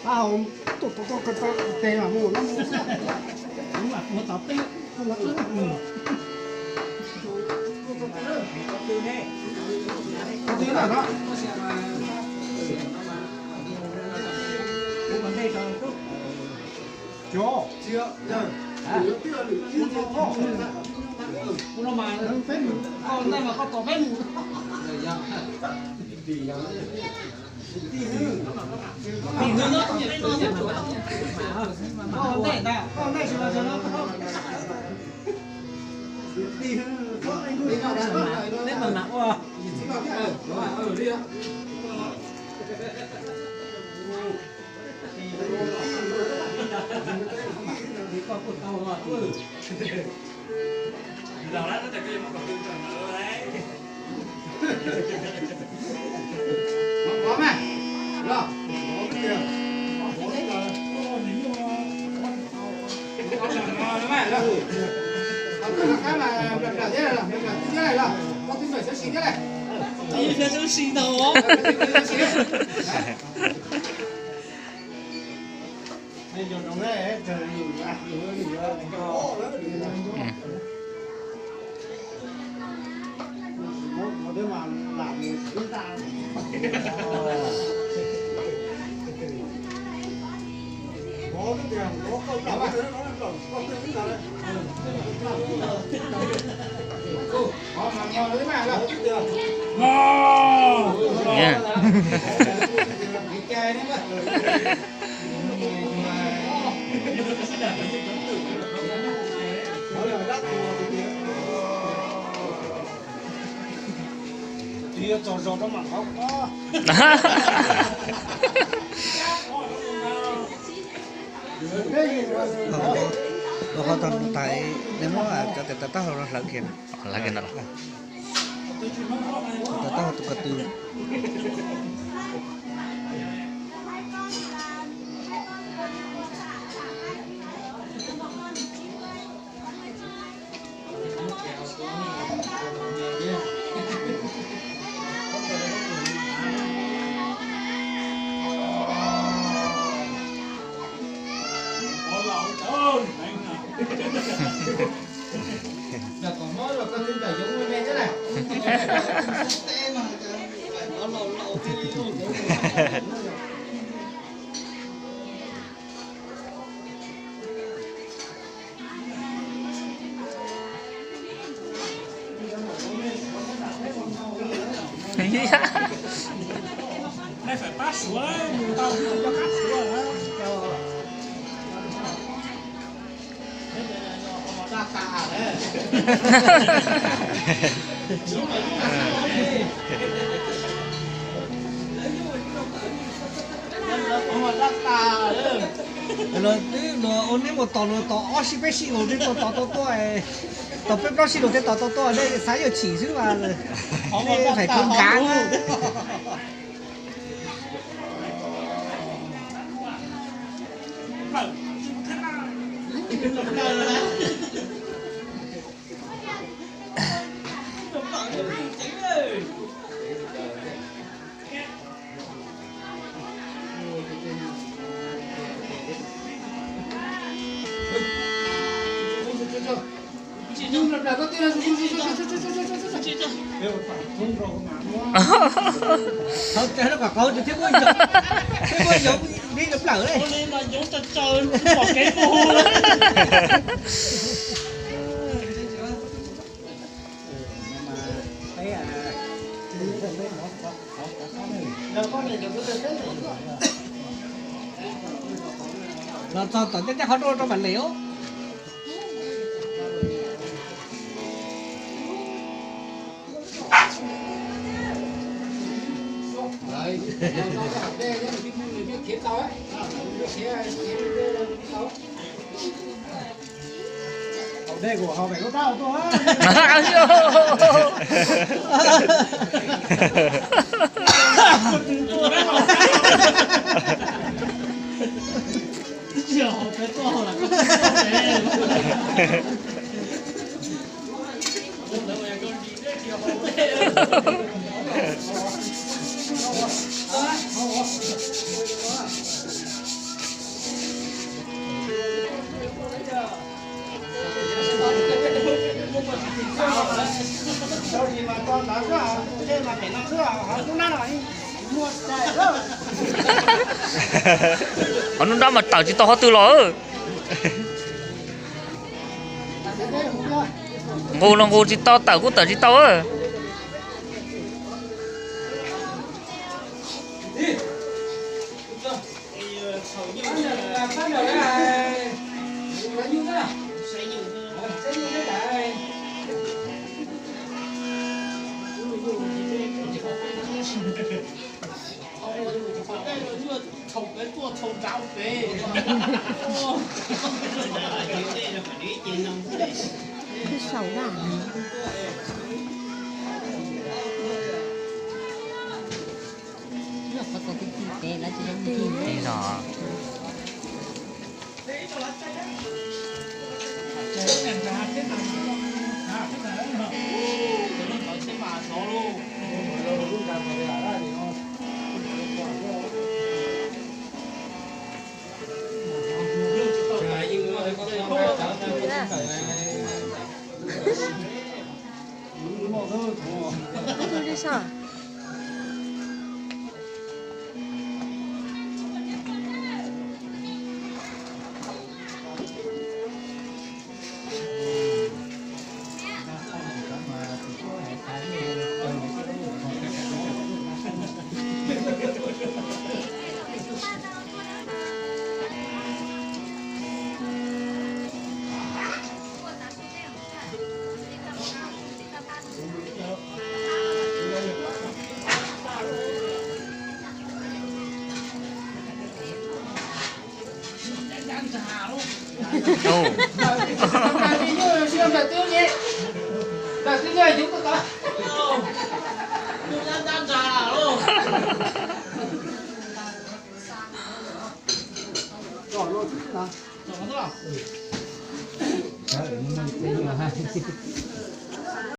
ông tôi cái tên là mua nó đúng là mua tập đấy nó thế là đó chưa nó mà phép con đây mà có phép có mày được cái mà là thế này là thế này là con tin phải sẽ xí thế này đi phía sẽ xí đâu đây cho nó này trời một đứa mà làm chúng ta có cái tiền có câu trả lời có cái nào đấy có mà ngon đấy mà là ngon nha cái chai đấy mà đi trò đó mà không có Kalau tahun tai, demo agak tetap orang lagi na. Lagi na. Tetap tu katu. Là còn mới là con tin tài giống nghe thế này. Đây phải pass xuống, tao cho cắt xuống hả? Ra cả đấy. Rồi ôn đi một tàu xí bé xí ôn đi tàu ấy, tàu bé đó xí ôn đi tàu ở đây sáng giờ chỉ chứ mà phải cân cán á. Nhưng là có tiền là Không, cái nó quả câu thì thế mới giống đi gặp lỡ đây. Nên là giống trò chơi bỏ cái vô. Nó cho tao chắc họ cho bạn liễu. đấy, nó đây nhá, cái thiết tao ấy, đây của họ phải có tao thôi. 脚别做了，小弟嘛，装大车啊，这嘛电动车啊，还都拿了，mua chạy rồi. Nó đã mà tao chỉ tao từ lỡ ngô là ngô chỉ tao tao cũng tao chỉ tao á头个做头招飞，手啊！nó có cái gì để là chỉ đang tìm đi rồi đi sao Rồi, nó là. Trời ơi, nó